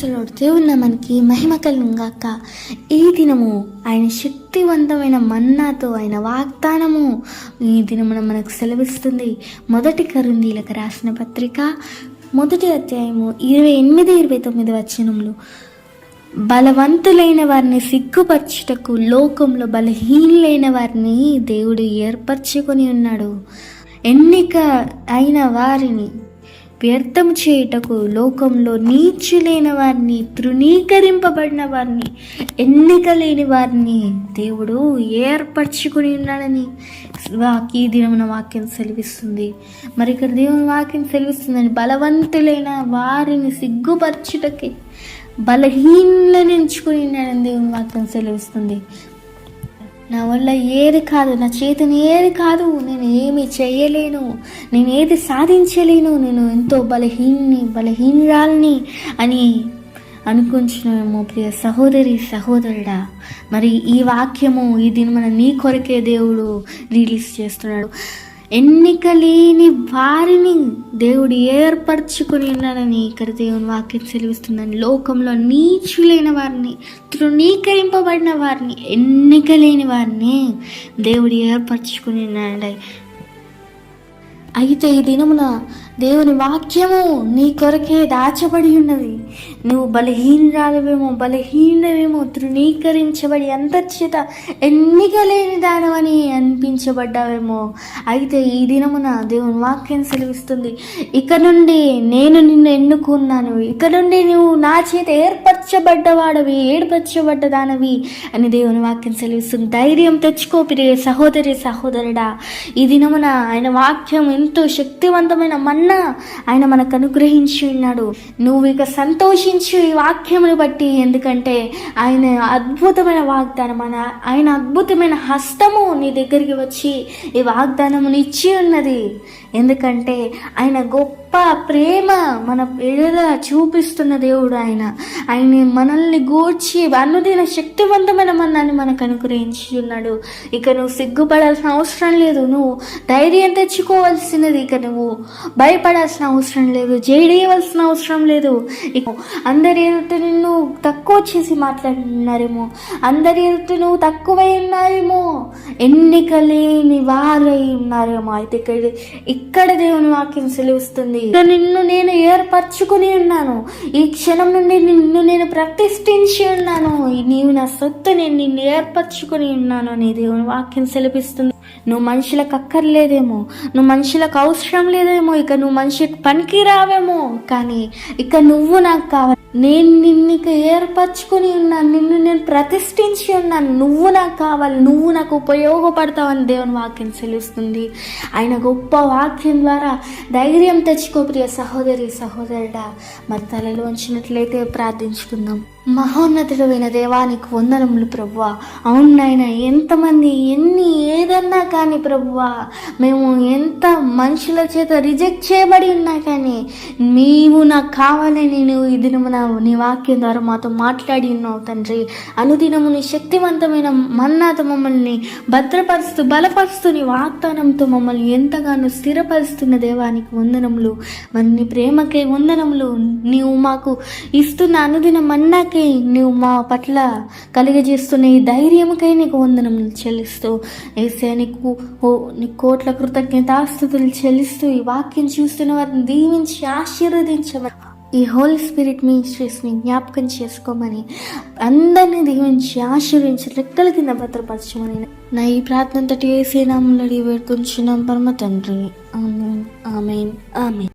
Praise దేవుని నామానికి మహిమ కలుగును గాక. ఈ దినము ఆయన శక్తివంతమైన మన్నాతో ఆయన వాగ్దానము ఈ దినమున మనకు సెలవిస్తుంది. మొదటి కొరింథీయులకు రాసిన పత్రిక 1వ అధ్యాయము 28-29 వచనములు. బలవంతులైన వారిని సిగ్గుపరచుటకు లోకంలో బలహీనులైన వారిని దేవుడు ఏర్పరచుకొని ఉన్నాడు. ఎన్నిక అయిన వారిని వ్యర్థం చేయుటకు లోకంలో నీచులైన వారిని, తృణీకరింపబడిన వారిని, ఎన్నిక లేని వారిని దేవుడు ఏర్పరచుకుని ఉన్నాడని ఈ దినమున వాక్యం సెలవిస్తుంది. మరి ఇక్కడ దేవుని వాక్యం సెలవిస్తుందని బలవంతులైన వారిని సిగ్గుపరచుటకి బలహీనులను ఎంచుకుని ఉన్నాడని దేవుని వాక్యం సెలవిస్తుంది. నా వల్ల ఏది కాదు, నా చేతిని ఏది కాదు, నేను ఏమి చేయలేను, నేను ఏది సాధించలేను, నేను ఎంతో బలహీనురాల్ని అని అనుకుంటున్నామేమో ప్రియ సహోదరి సహోదరుడా. మరి ఈ వాక్యము ఈ దినమున నీ కొరకే దేవుడు రిలీజ్ చేస్తున్నాడు. ఎన్నిక లేని వారిని దేవుడు ఏర్పరచుకుని ఉన్నాడని ఇక్కడ దేవుని వాక్యం సెలవిస్తుందని. లోకంలో నీచులైన వారిని, తృణీకరింపబడిన వారిని, ఎన్నిక లేని వారిని దేవుడు ఏర్పరచుకుని ఉన్నాడు. అయితే ఈ దినమున దేవుని వాక్యము నీ కొరకే దాచబడి ఉన్నది. నువ్వు బలహీనవేమో, తృణీకరించబడి అంతర్చేత ఎన్నిక లేని దానవని అనిపించబడ్డావేమో. అయితే ఈ దినమున దేవుని వాక్యం సెలవిస్తుంది, ఇక నుండి నేను నిన్ను ఎన్నుకున్నాను, ఇక నుండి నువ్వు నా చేత ఏర్పరచబడ్డదానవి అని దేవుని వాక్యం సెలవిస్తుంది. ధైర్యం తెచ్చుకో ప్రియ సహోదరి సహోదరుడా. ఈ దినమున ఆయన వాక్యం ఎంతో శక్తివంతమైన మన్నా ఆయన మనకు అనుగ్రహించి ఉన్నాడు. నువ్వు ఇక సంతోషించు ఈ వాక్యమును బట్టి. ఎందుకంటే ఆయన అద్భుతమైన వాగ్దానం, ఆయన అద్భుతమైన హస్తము నీ దగ్గరికి వచ్చి ఈ వాగ్దానమును ఇచ్చి ఉన్నది. ఎందుకంటే ఆయన గొప్ప ప్రేమ మన ఎడల చూపిస్తున్న దేవుడు. ఆయన మనల్ని గూర్చి అనుదిన శక్తివంతమైన మన్నాన్ని మనకు అనుగ్రహించి ఉన్నాడు. ఇక నువ్వు సిగ్గుపడాల్సిన అవసరం లేదు, నువ్వు ధైర్యం తెచ్చుకోవాల్సినది, ఇక నువ్వు భయపడాల్సిన అవసరం లేదు, జేడేయవలసిన అవసరం లేదు. ఇక అందరి ఎదుట నిన్ను తక్కువ చేసి మాట్లాడుతున్నారేమో, అందరి ఎదుట నువ్వు తక్కువై ఉన్నారేమో, ఎన్నిక లేని వారై ఉన్నారేమో. అయితే ఇక్కడ దేవుని వాక్యం సెలవిస్తుంది, నిన్ను నేను ఏర్పరచుకుని ఉన్నాను, ఈ క్షణం నుండి నిన్ను నేను ప్రతిష్ఠించి ఉన్నాను, నీవు నా సొత్తు, నేను నిన్ను ఏర్పరచుకుని ఉన్నాను అని దేవుని వాక్యం సెలవిస్తుంది. నువ్వు మనుషులకు అక్కర్లేదేమో, నువ్వు మనుషులకు అవసరం లేదేమో, ఇక నువ్వు మనిషికి పనికి రావేమో, కానీ ఇక నువ్వు నాకు కావాలి. నేను నిన్ను ఏర్పరచుకుని ఉన్నాను, నిన్ను నేను ప్రతిష్ఠించి ఉన్నాను, నువ్వు నాకు కావాలి, నువ్వు నాకు ఉపయోగపడతావని దేవుని వాక్యం సెలవిస్తుంది. ఆయన గొప్ప వాక్యం ద్వారా ధైర్యం తెచ్చుకో ప్రియ సహోదరి సహోదరుడా. మరి తలలో ఉంచినట్లయితే ప్రార్థించుకుందాం. మహోన్నతుడైన దేవానికి వందనములు ప్రభువా. అవును నాయన, ఎంతమంది ఏదన్నా కానీ ప్రభువా, మేము ఎంత మనుషుల చేత రిజెక్ట్ చేయబడి ఉన్నా కానీ నీవు నాకు కావాలని నువ్వు ఈ దినమున నీ వాక్యం ద్వారా మాతో మాట్లాడి ఉన్నావు తండ్రి. అనుదినము నీ శక్తివంతమైన మన్నాతో మమ్మల్ని భద్రపరుస్తూ బలపరుస్తూ నీ వాగ్దానంతో మమ్మల్ని ఎంతగానో స్థిరపరుస్తున్న దేవానికి వందనములు. మరి నీ ప్రేమకే వందనములు. నీవు మాకు ఇస్తున్న అనుదిన మన్నాకే, నువ్వు మా పట్ల కలిగజేస్తున్న ఈ ధైర్యముకై నీకు వందనములు చెల్లిస్తూ, ఏసే నీ కోట్ల కృతజ్ఞతాస్తుతులు చెల్లిస్తూ ఈ వాక్యం చూస్తున్న వారిని దీవించి ఆశీర్వదించమని, ఈ హోలీ స్పిరిట్ మినిస్ట్రీస్ని జ్ఞాపకం చేసుకోమని, అందరినీ దీవించి ఆశీర్వించి రెక్కల కింద భద్రపరచమని నా ఈ ప్రార్థన తోటి ఏసే నామములో వేడుకొంచున్నాం పరమ తండ్రి. ఆమేన్, ఆమేన్, ఆమేన్.